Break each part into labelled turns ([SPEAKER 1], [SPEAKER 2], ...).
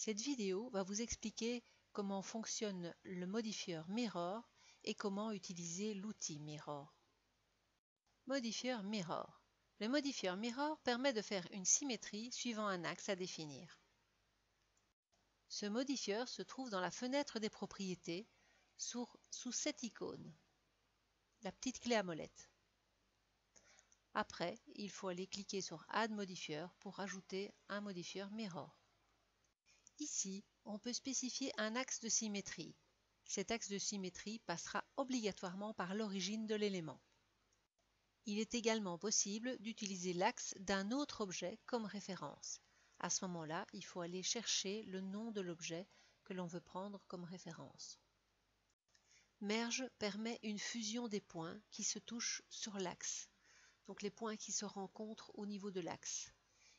[SPEAKER 1] Cette vidéo va vous expliquer comment fonctionne le modifieur Mirror et comment utiliser l'outil Mirror. Modifieur Mirror. Le modifieur Mirror permet de faire une symétrie suivant un axe à définir. Ce modifieur se trouve dans la fenêtre des propriétés sous cette icône, la petite clé à molette. Après, il faut aller cliquer sur Add modifieur pour ajouter un modifieur Mirror. Ici, on peut spécifier un axe de symétrie. Cet axe de symétrie passera obligatoirement par l'origine de l'élément. Il est également possible d'utiliser l'axe d'un autre objet comme référence. À ce moment-là, il faut aller chercher le nom de l'objet que l'on veut prendre comme référence. Merge permet une fusion des points qui se touchent sur l'axe, donc les points qui se rencontrent au niveau de l'axe.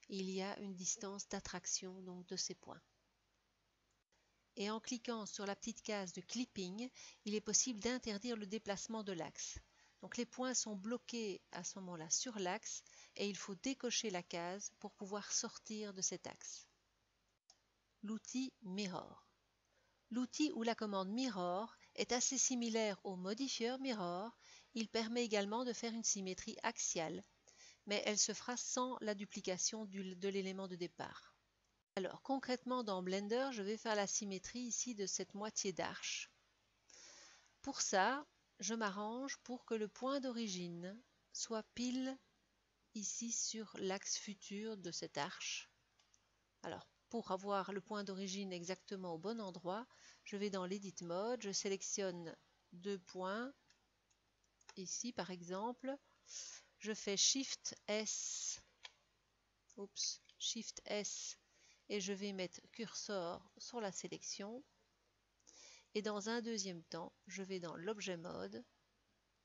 [SPEAKER 1] Il y a une distance d'attraction donc de ces points. Et en cliquant sur la petite case de clipping, il est possible d'interdire le déplacement de l'axe. Donc les points sont bloqués à ce moment-là sur l'axe et il faut décocher la case pour pouvoir sortir de cet axe. L'outil Mirror. L'outil ou la commande Mirror est assez similaire au modifieur Mirror. Il permet également de faire une symétrie axiale, mais elle se fera sans la duplication de l'élément de départ. Alors concrètement dans Blender, je vais faire la symétrie ici de cette moitié d'arche. Pour ça, je m'arrange pour que le point d'origine soit pile ici sur l'axe futur de cette arche. Alors pour avoir le point d'origine exactement au bon endroit, je vais dans l'Edit Mode, je sélectionne deux points, ici par exemple, je fais Shift S, Shift S, et je vais mettre curseur sur la sélection. Et dans un deuxième temps, je vais dans l'objet mode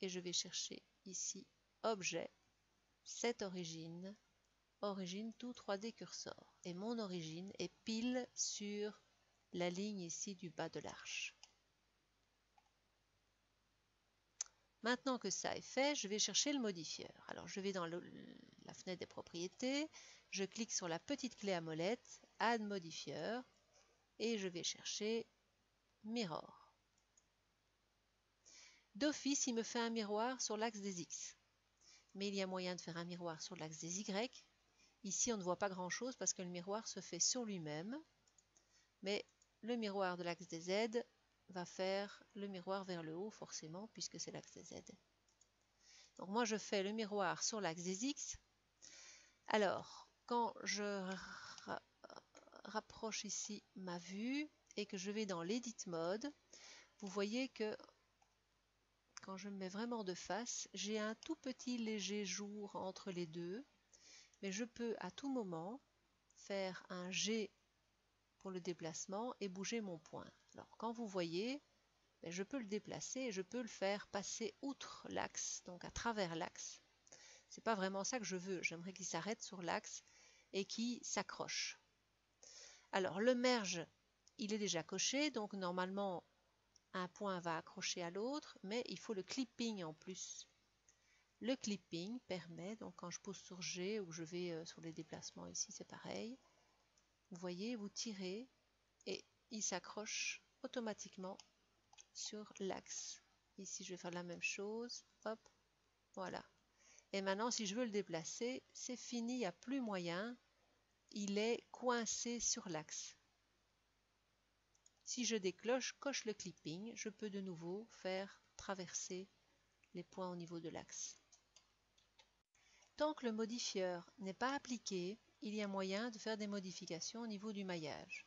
[SPEAKER 1] et je vais chercher ici objet, cette origine tout 3D curseur. Et mon origine est pile sur la ligne ici du bas de l'arche. Maintenant que ça est fait, je vais chercher le modifieur. Alors je vais dans la fenêtre des propriétés, je clique sur la petite clé à molette, Add modifieur, et je vais chercher Mirror. D'office, il me fait un miroir sur l'axe des X. Mais il y a moyen de faire un miroir sur l'axe des Y. Ici, on ne voit pas grand-chose parce que le miroir se fait sur lui-même. Mais le miroir de l'axe des Z va faire le miroir vers le haut, forcément, puisque c'est l'axe des Z. Donc moi, je fais le miroir sur l'axe des X. Alors, quand je rapproche ici ma vue et que je vais dans l'Edit Mode, vous voyez que quand je me mets vraiment de face, j'ai un tout petit léger jour entre les deux, mais je peux à tout moment faire un G pour le déplacement et bouger mon point. Alors quand vous voyez, je peux le déplacer et je peux le faire passer outre l'axe, donc à travers l'axe. C'est pas vraiment ça que je veux, j'aimerais qu'il s'arrête sur l'axe et qu'il s'accroche. Alors le merge, il est déjà coché, donc normalement un point va accrocher à l'autre, mais il faut le clipping en plus. Le clipping permet, donc quand je pose sur G ou je vais sur les déplacements ici, c'est pareil. Vous voyez, vous tirez et il s'accroche automatiquement sur l'axe. Ici, je vais faire la même chose. Hop, voilà. Et maintenant, si je veux le déplacer, c'est fini, il n'y a plus moyen. Il est coincé sur l'axe. Si je coche le clipping, je peux de nouveau faire traverser les points au niveau de l'axe. Tant que le modifieur n'est pas appliqué, il y a moyen de faire des modifications au niveau du maillage.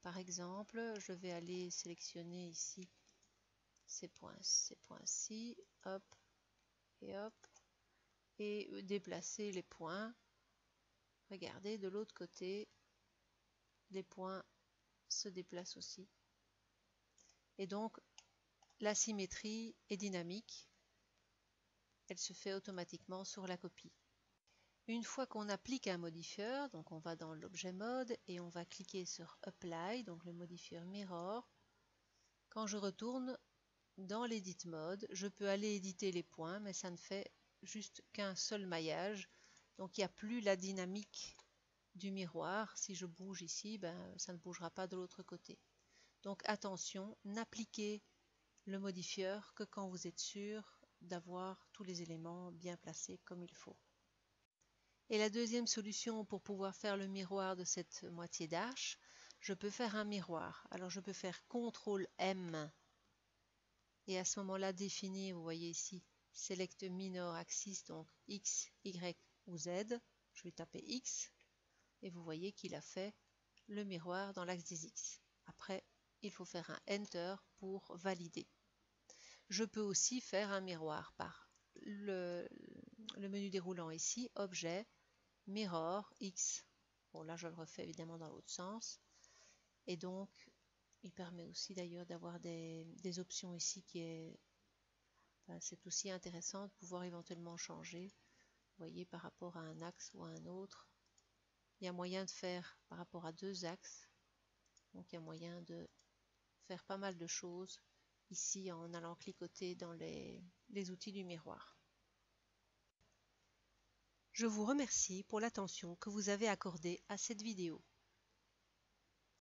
[SPEAKER 1] Par exemple, je vais aller sélectionner ici ces points-ci, hop, et déplacer les points. Regardez, de l'autre côté, les points se déplacent aussi. Et donc, la symétrie est dynamique. Elle se fait automatiquement sur la copie. Une fois qu'on applique un modifieur, donc on va dans l'objet mode et on va cliquer sur Apply, donc le modifieur Mirror. Quand je retourne dans l'Edit Mode, je peux aller éditer les points, mais ça ne fait juste qu'un seul maillage. Donc il n'y a plus la dynamique du miroir. Si je bouge ici, ça ne bougera pas de l'autre côté. Donc attention, n'appliquez le modifieur que quand vous êtes sûr d'avoir tous les éléments bien placés comme il faut. Et la deuxième solution pour pouvoir faire le miroir de cette moitié d'arche, je peux faire un miroir. Alors je peux faire CTRL M et à ce moment-là définir, vous voyez ici, Select Minor Axis, donc X, Y ou Z. Je vais taper X et vous voyez qu'il a fait le miroir dans l'axe des X. Après, il faut faire un Enter pour valider. Je peux aussi faire un miroir par le menu déroulant ici, Objet, Mirror, X. Bon là je le refais évidemment dans l'autre sens. Et donc il permet aussi d'ailleurs d'avoir des options ici qui est... c'est aussi intéressant de pouvoir éventuellement changer, vous voyez, par rapport à un axe ou à un autre. Il y a moyen de faire par rapport à deux axes. Donc il y a moyen de faire pas mal de choses ici en allant cliqueter dans les outils du miroir. Je vous remercie pour l'attention que vous avez accordée à cette vidéo.